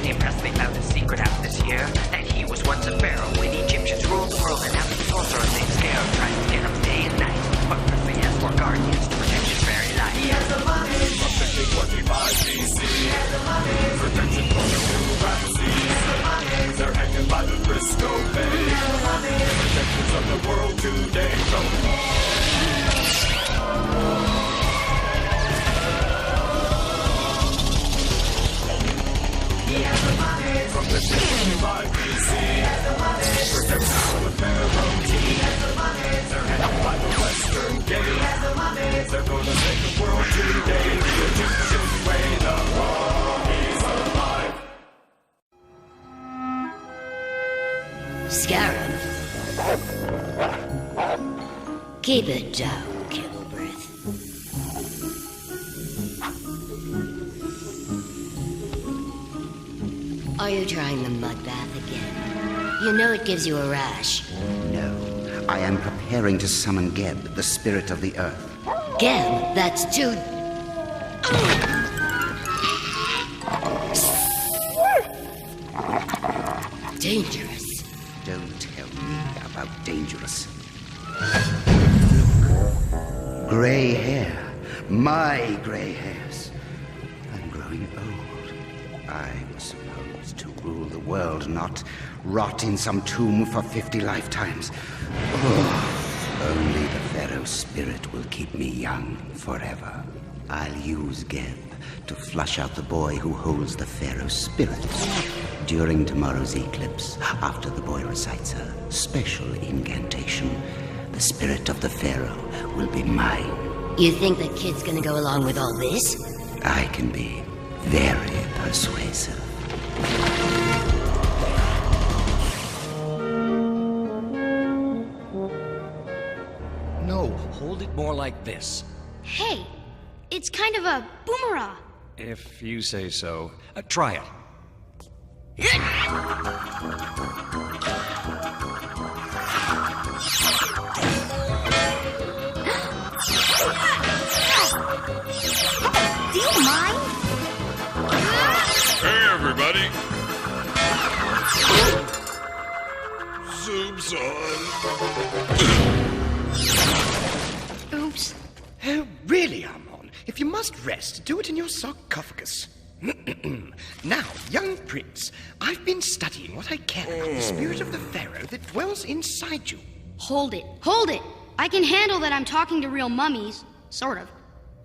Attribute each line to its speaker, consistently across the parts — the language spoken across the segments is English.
Speaker 1: many impressed they found a secret out this year. That he was once a pharaoh when Egyptians ruled the world, and now the sorcerer named Scarab tries to get him day and night. But first he has 4 guardians to protect his very life.
Speaker 2: He has the mummies.
Speaker 3: From 1525 BC.
Speaker 2: He has the mummies.
Speaker 3: Protection from the new Ramses.
Speaker 2: He has the mummies.
Speaker 3: They're hanging by the Frisco Bay.
Speaker 2: He has the mummies.
Speaker 3: Protectors of the world today.
Speaker 2: He has the mummies.
Speaker 3: From 1525 BC.
Speaker 2: He has the mummies.
Speaker 3: Protectors of the pharaoh.
Speaker 2: He has the mummies.
Speaker 3: They're hanging by the Western Gate.
Speaker 2: He has the mummies.
Speaker 3: They're gonna save the world today. The Egyptian way, the mummy's alive.
Speaker 4: Scarab. Keep it down, Kilbreth. Are you trying the mud bath again? You know it gives you a rash.
Speaker 5: No, I am preparing to summon Geb, the spirit of the earth.
Speaker 4: Geb, that's too... dangerous.
Speaker 5: Don't tell me about dangerous. Gray hair. My gray hairs. I'm growing old. I was supposed to rule the world, not rot in some tomb for 50 lifetimes. Oh, only the Pharaoh spirit will keep me young forever. I'll use Geb to flush out the boy who holds the Pharaoh spirit. During tomorrow's eclipse, after the boy recites a special incantation, the spirit of the Pharaoh will be mine.
Speaker 4: You think the kid's gonna go along with all this?
Speaker 5: I can be very persuasive.
Speaker 6: No, hold it more like this.
Speaker 7: Hey, it's kind of a boomerang.
Speaker 6: If you say so. Try it.
Speaker 7: Do you mind?
Speaker 8: Hey, everybody! Soup's on.
Speaker 7: Oops.
Speaker 9: Oh, really, Amon? If you must rest, do it in your sarcophagus. Now, young prince, I've been studying what I can about the spirit of the pharaoh that dwells inside you.
Speaker 7: Hold it. Hold it. I can handle that I'm talking to real mummies. Sort of.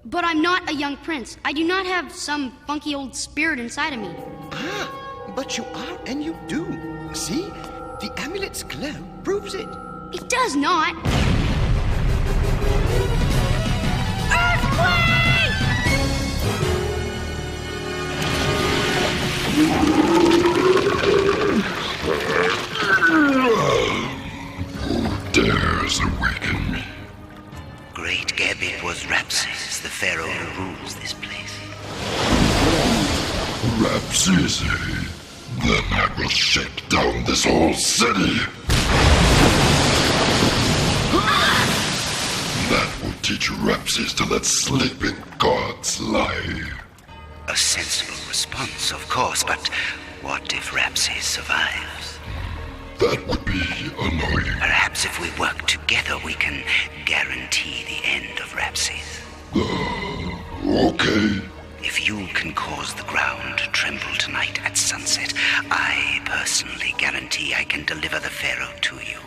Speaker 7: But I'm not a young prince. I do not have some funky old spirit inside of me.
Speaker 9: Ah, but you are and you do. See? The amulet's glow proves it.
Speaker 7: It does not.
Speaker 8: Who dares awaken me?
Speaker 5: Great Geb, it was Ramses, the pharaoh who rules this place.
Speaker 8: Ramses, eh? Then I will shake down this whole city. That will teach Ramses to let sleeping gods lie.
Speaker 5: A sensible response, of course, but what if Ramses survives?
Speaker 8: That would be annoying.
Speaker 5: Perhaps if we work together, we can guarantee the end of Ramses.
Speaker 8: Okay.
Speaker 5: If you can cause the ground to tremble tonight at sunset, I personally guarantee I can deliver the pharaoh to you.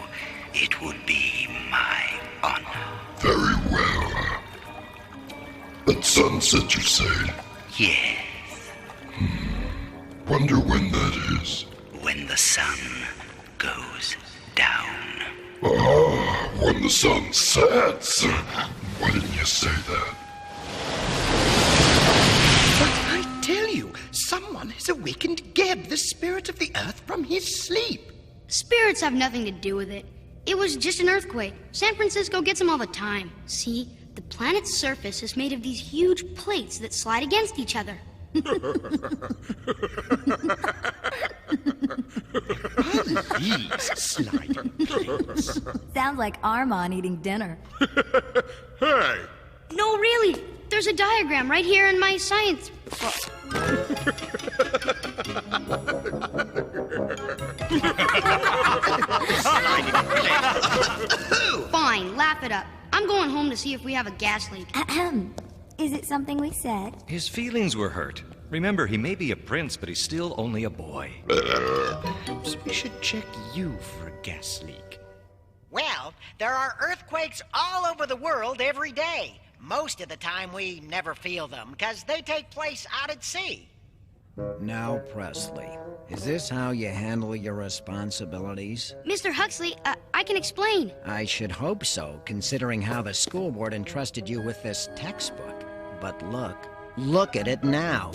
Speaker 5: It would be my honor.
Speaker 8: Very well. At sunset, you say?
Speaker 5: Yes.
Speaker 8: Wonder when that is.
Speaker 5: When the sun goes down.
Speaker 8: Ah, when the sun sets. Why didn't you say that?
Speaker 9: But I tell you, someone has awakened Geb, the spirit of the earth, from his sleep.
Speaker 7: Spirits have nothing to do with it. It was just an earthquake. San Francisco gets them all the time. See, the planet's surface is made of these huge plates that slide against each other.
Speaker 9: Are these sliding plates?
Speaker 10: Sounds like Armand eating dinner.
Speaker 8: Hey!
Speaker 7: No, really. There's a diagram right here in my science book. Fine, laugh it up. I'm going home to see if we have a gas leak.
Speaker 10: Ahem. Is it something we said?
Speaker 6: His feelings were hurt. Remember, he may be a prince, but he's still only a boy.
Speaker 9: Perhaps we should check you for a gas leak.
Speaker 11: Well, there are earthquakes all over the world every day. Most of the time we never feel them because they take place out at sea.
Speaker 12: Now, Presley, is this how you handle your responsibilities?
Speaker 7: Mr. Huxley, I can explain.
Speaker 12: I should hope so, considering how the school board entrusted you with this textbook. But look at it now.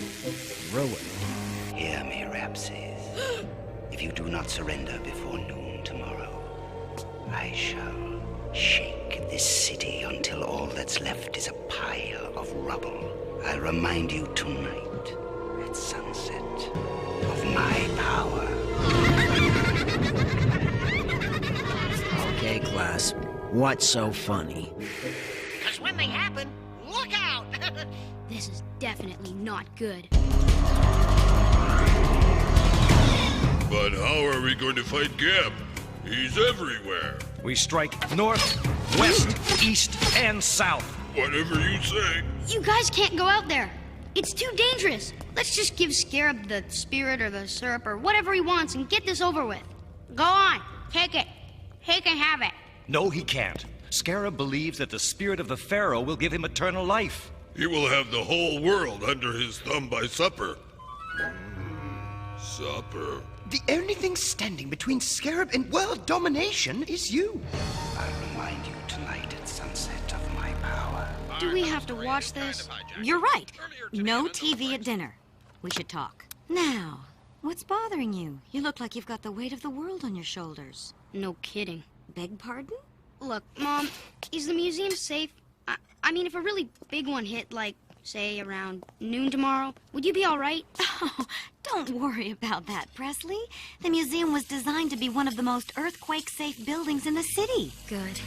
Speaker 12: Ruined.
Speaker 5: Hear me, Rapses. If you do not surrender before noon tomorrow, I shall shake this city until all that's left is a pile of rubble. I'll remind you tonight, at sunset, of my power.
Speaker 12: Okay, class. What's so funny?
Speaker 11: Because when they happen, look out!
Speaker 7: This is definitely not good.
Speaker 8: But how are we going to fight Geb? He's everywhere.
Speaker 6: We strike north, west, east, and south.
Speaker 8: Whatever you say.
Speaker 7: You guys can't go out there. It's too dangerous. Let's just give Scarab the spirit or the syrup or whatever he wants and get this over with. Go on. Take it. He can have it.
Speaker 6: No, he can't. Scarab believes that the spirit of the Pharaoh will give him eternal life.
Speaker 8: He will have the whole world under his thumb by supper. Supper.
Speaker 9: The only thing standing between Scarab and world domination is you.
Speaker 5: I'll remind you tonight at sunset of my power.
Speaker 7: Do we have to watch this?
Speaker 13: You're right. No TV at dinner. We should talk. Now, what's bothering you? You look like you've got the weight of the world on your shoulders.
Speaker 7: No kidding.
Speaker 13: Beg pardon?
Speaker 7: Look, Mom, is the museum safe? I mean, if a really big one hit, like, say, around noon tomorrow, would you be all right?
Speaker 13: Oh, don't worry about that, Presley. The museum was designed to be one of the most earthquake-safe buildings in the city.
Speaker 7: Good.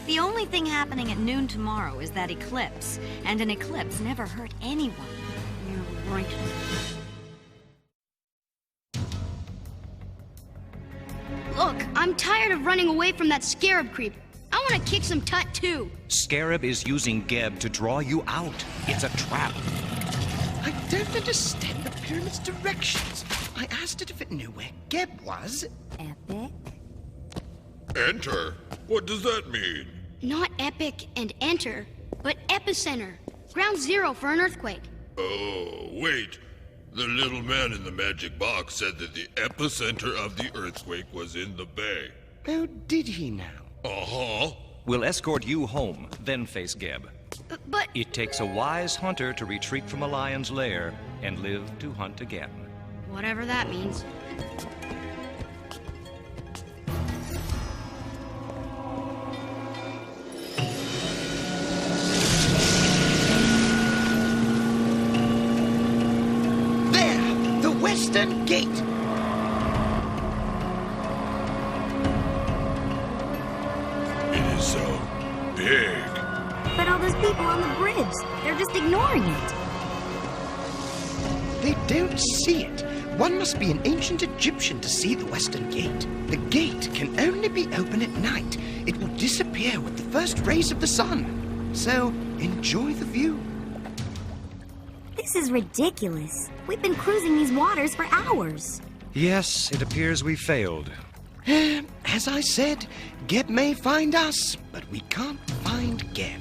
Speaker 13: The only thing happening at noon tomorrow is that eclipse, and an eclipse never hurt anyone.
Speaker 7: You're right. Look, I'm tired of running away from that Scarab creep. I want to kick some Tut, too.
Speaker 6: Scarab is using Geb to draw you out. It's a trap.
Speaker 9: I don't understand the pyramid's directions. I asked it if it knew where Geb was.
Speaker 10: Epic.
Speaker 8: Enter? What does that mean?
Speaker 7: Not epic and enter, but epicenter. Ground zero for an earthquake.
Speaker 8: Oh, wait. The little man in the magic box said that the epicenter of the earthquake was in the bay.
Speaker 9: Oh, did he now?
Speaker 8: Uh-huh.
Speaker 6: We'll escort you home, then face Geb.
Speaker 7: But...
Speaker 6: It takes a wise hunter to retreat from a lion's lair and live to hunt again.
Speaker 7: Whatever that means.
Speaker 9: There! The Western Gate!
Speaker 8: It is so big.
Speaker 10: But all those people on the bridge, they're just ignoring it.
Speaker 9: They don't see it. One must be an ancient Egyptian to see the Western Gate. The gate can only be open at night. It will disappear with the first rays of the sun. So, enjoy the view.
Speaker 10: This is ridiculous. We've been cruising these waters for hours.
Speaker 6: Yes, it appears we failed.
Speaker 9: As I said, Geb may find us, but we can't find Geb.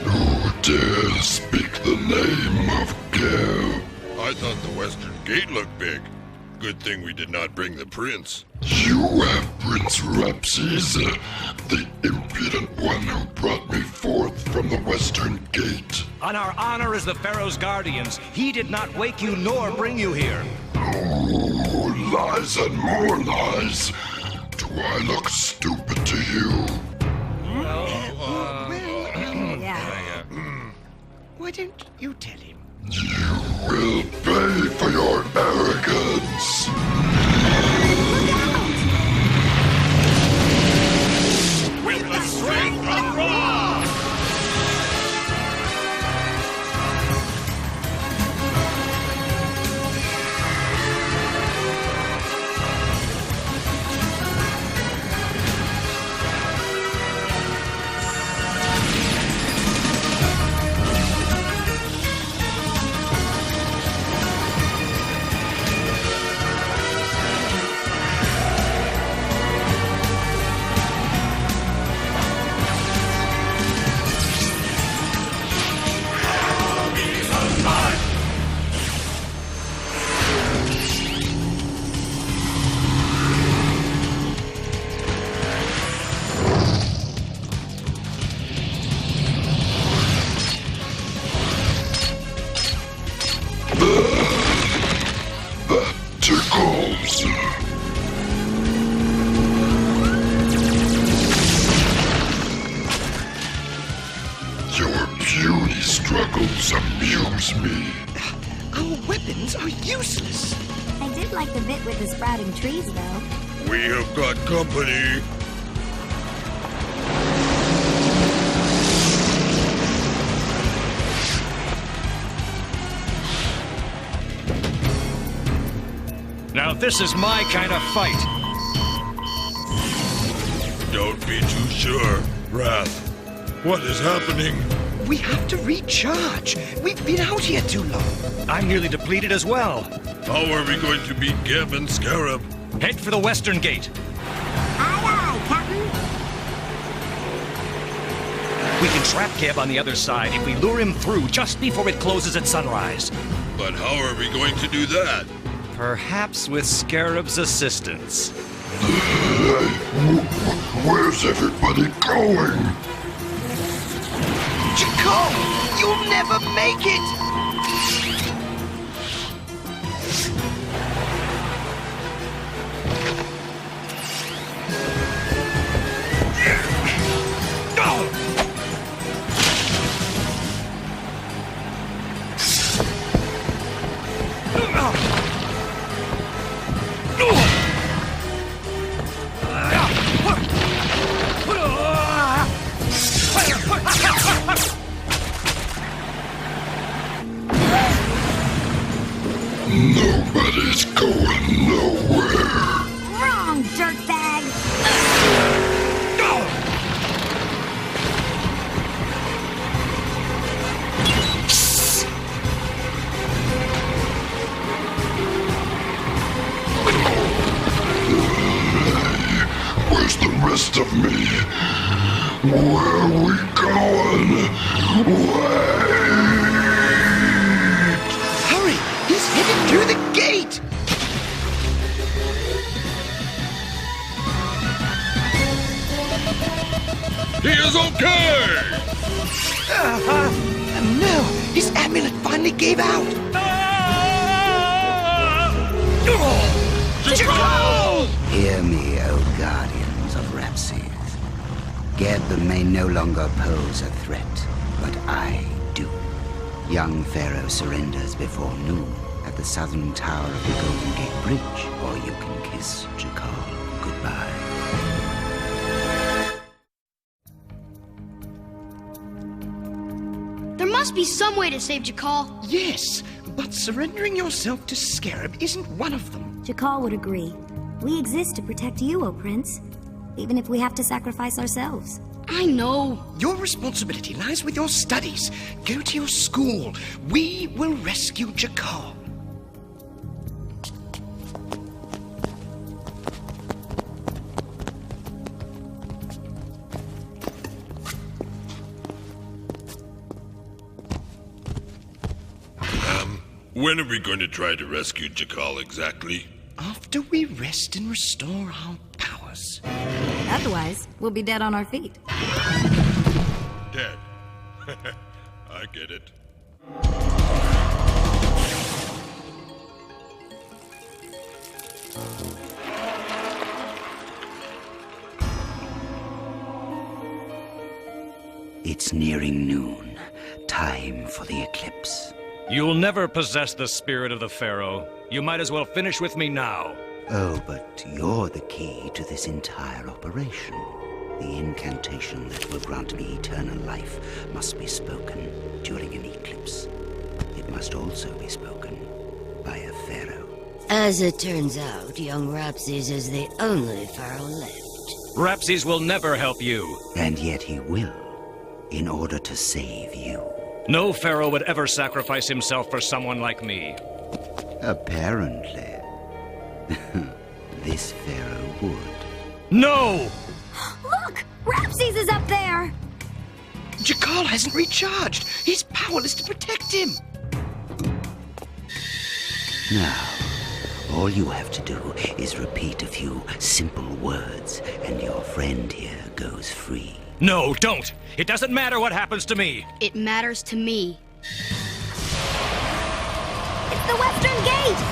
Speaker 8: Who dare speak the name of Geb? I thought the Western Gate looked big. Good thing we did not bring the prince.
Speaker 14: You have Prince Rapses, the impudent one who brought me forth from the Western Gate.
Speaker 6: On our honor as the Pharaoh's guardians, he did not wake you nor bring you here.
Speaker 14: Oh, lies and more lies. Do I look stupid to you?
Speaker 9: Why don't you tell him?
Speaker 14: You will pay for your arrogance.
Speaker 3: With the strength of Ra!
Speaker 14: puny struggles amuse me.
Speaker 9: Our weapons are useless.
Speaker 10: I did like the bit with the sprouting trees, though.
Speaker 8: We have got company.
Speaker 6: Now this is my kind of fight.
Speaker 8: Don't be too sure, Wrath. What is happening?
Speaker 9: We have to recharge. We've been out here too long.
Speaker 6: I'm nearly depleted as well.
Speaker 8: How are we going to beat Geb and Scarab?
Speaker 6: Head for the western gate.
Speaker 10: Aye, aye, Captain.
Speaker 6: We can trap Geb on the other side if we lure him through just before it closes at sunrise.
Speaker 8: But how are we going to do that?
Speaker 6: Perhaps with Scarab's assistance.
Speaker 14: Where's everybody going?
Speaker 9: Jakal, you'll never make it!
Speaker 14: Nobody's going nowhere.
Speaker 10: Wrong, dirtbag.
Speaker 14: Where's the rest of me? Where are we going? Wait!
Speaker 9: Hurry! He's headed through the gate!
Speaker 8: He is okay!
Speaker 9: No! His amulet finally gave out!
Speaker 8: Jakal!
Speaker 5: Hear me, O guardians of Rapses. Geb may no longer pose a threat, but I do. Young Pharaoh surrenders before noon at the southern tower of the Golden Gate Bridge, or you can kiss Jakal goodbye.
Speaker 7: There must be some way to save Jakal.
Speaker 9: Yes, but surrendering yourself to Scarab isn't one of them.
Speaker 10: Jakal would agree. We exist to protect you, O Prince. Even if we have to sacrifice ourselves.
Speaker 7: I know.
Speaker 9: Your responsibility lies with your studies. Go to your school. We will rescue Jakal.
Speaker 8: When are we going to try to rescue Jakal exactly?
Speaker 9: After we rest and restore our powers.
Speaker 10: Otherwise, we'll be dead on our feet.
Speaker 8: Dead. I get it.
Speaker 5: It's nearing noon. Time for the eclipse.
Speaker 6: You'll never possess the spirit of the Pharaoh. You might as well finish with me now.
Speaker 5: Oh, but you're the key to this entire operation. The incantation that will grant me eternal life must be spoken during an eclipse. It must also be spoken by a pharaoh.
Speaker 4: As it turns out, young Rapses is the only pharaoh left.
Speaker 6: Rapses will never help you.
Speaker 5: And yet he will, in order to save you.
Speaker 6: No pharaoh would ever sacrifice himself for someone like me.
Speaker 5: Apparently. This pharaoh would.
Speaker 6: No!
Speaker 10: Look! Rapses is up there!
Speaker 9: Jakal hasn't recharged. He's powerless to protect him.
Speaker 5: Now, all you have to do is repeat a few simple words, and your friend here goes free.
Speaker 6: No, don't! It doesn't matter what happens to me!
Speaker 7: It matters to me.
Speaker 10: It's the Western Gate!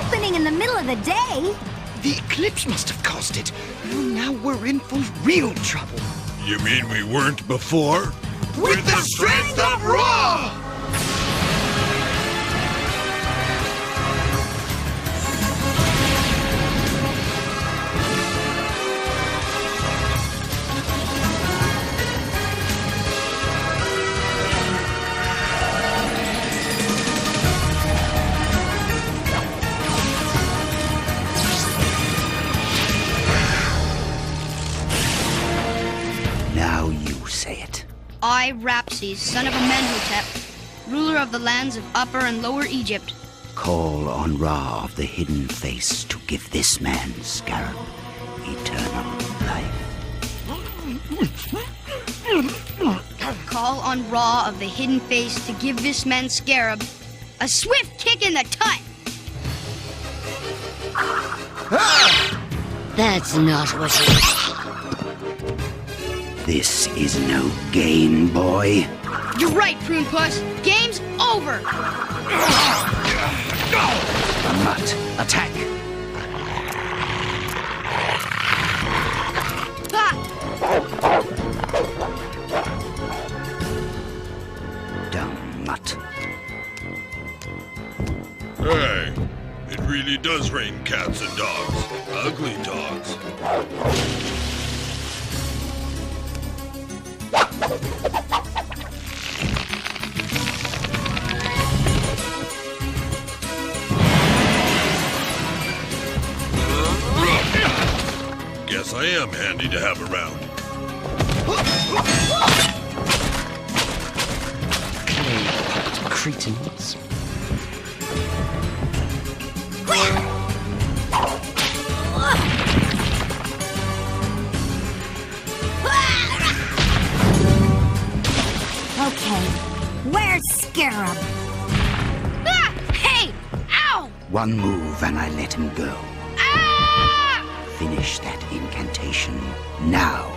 Speaker 10: Opening in the middle of the day!
Speaker 9: The eclipse must have caused it. Oh, now we're in for real trouble.
Speaker 8: You mean we weren't before?
Speaker 9: With the strength of
Speaker 7: I, Rapses, son of Amenhotep, ruler of the lands of Upper and Lower Egypt,
Speaker 5: call on Ra of the Hidden Face to give this man, Scarab, eternal life.
Speaker 7: call on Ra of the Hidden Face to give this man, Scarab, a swift kick in the tut.
Speaker 4: That's not what he...
Speaker 5: This is no game, boy.
Speaker 7: You're right, Prune Puss. Game's over.
Speaker 5: Mutt, attack. Dumb mutt.
Speaker 8: Hey, it really does rain cats and dogs. Ugly dogs. Guess I am handy to have around.
Speaker 5: Clay-pot cretins.
Speaker 10: Okay, where's Scarab?
Speaker 7: Ah! Hey! Ow!
Speaker 5: One move and I let him go.
Speaker 7: Ah!
Speaker 5: Finish that incantation now.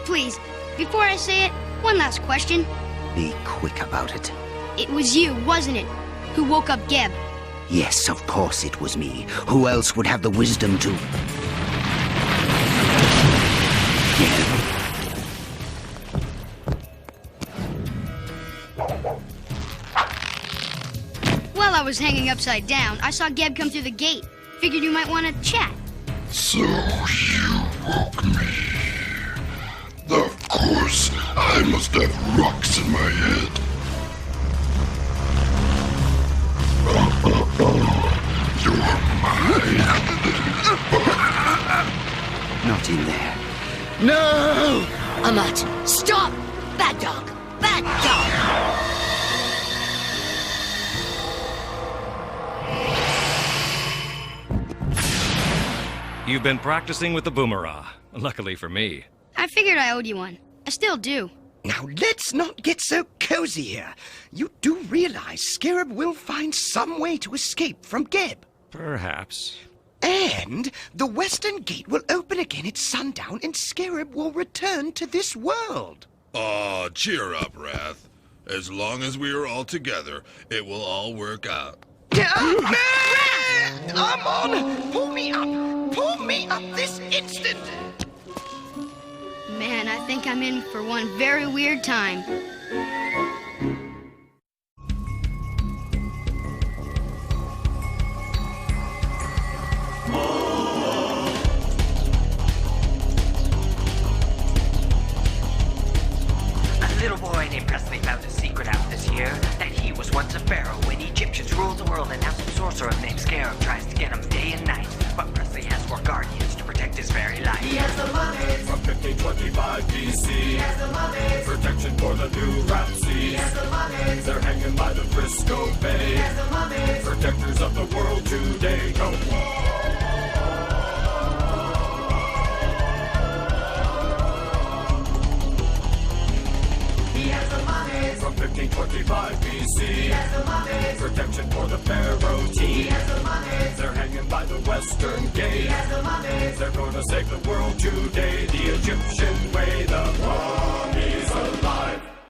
Speaker 7: Please, before I say it, one last question.
Speaker 5: Be quick about it.
Speaker 7: It was you, wasn't it, who woke up Geb?
Speaker 5: Yes, of course it was me. Who else would have the wisdom to...
Speaker 7: While I was hanging upside down, I saw Geb come through the gate. Figured you might want to chat.
Speaker 14: So you woke me. Of course, I must have rocks in my head. You're mine.
Speaker 5: Not in there. No!
Speaker 4: Amat, stop! Bad dog! Bad dog!
Speaker 6: You've been practicing with the boomerang. Luckily for me.
Speaker 7: I figured I owed you one. I still do.
Speaker 9: Now, let's not get so cozy here. You do realize Scarab will find some way to escape from Geb.
Speaker 6: Perhaps.
Speaker 9: And the Western Gate will open again at sundown and Scarab will return to this world.
Speaker 8: Aw, cheer up, Wrath. As long as we are all together, it will all work out.
Speaker 9: I'm on! Pull me up! Pull me up this instant!
Speaker 7: Man, I think I'm in for one very weird time.
Speaker 1: A little boy named Presley found a secret out this year, that he was once a pharaoh when Egyptians ruled the world, and now some sorcerer named Scarab tries to get him day and night. But Presley has 4 guardians to protect his very life.
Speaker 2: He has the mummies.
Speaker 3: From 1525 BC.
Speaker 2: He has the mummies.
Speaker 3: Protection for the new Rapses.
Speaker 2: He has the mummies.
Speaker 3: They're hanging by the Frisco Bay.
Speaker 2: He has the mummies.
Speaker 3: Protectors of the world today. Go.
Speaker 2: He has the mummies.
Speaker 3: From 1525 BC.
Speaker 2: He has the mummies.
Speaker 3: Protection for the pharaoh team.
Speaker 2: He has the mummies.
Speaker 3: They're hanging by the Western Gate.
Speaker 2: He has the mummies.
Speaker 3: They're gonna save the world today. The Egyptian way, the mummies alive.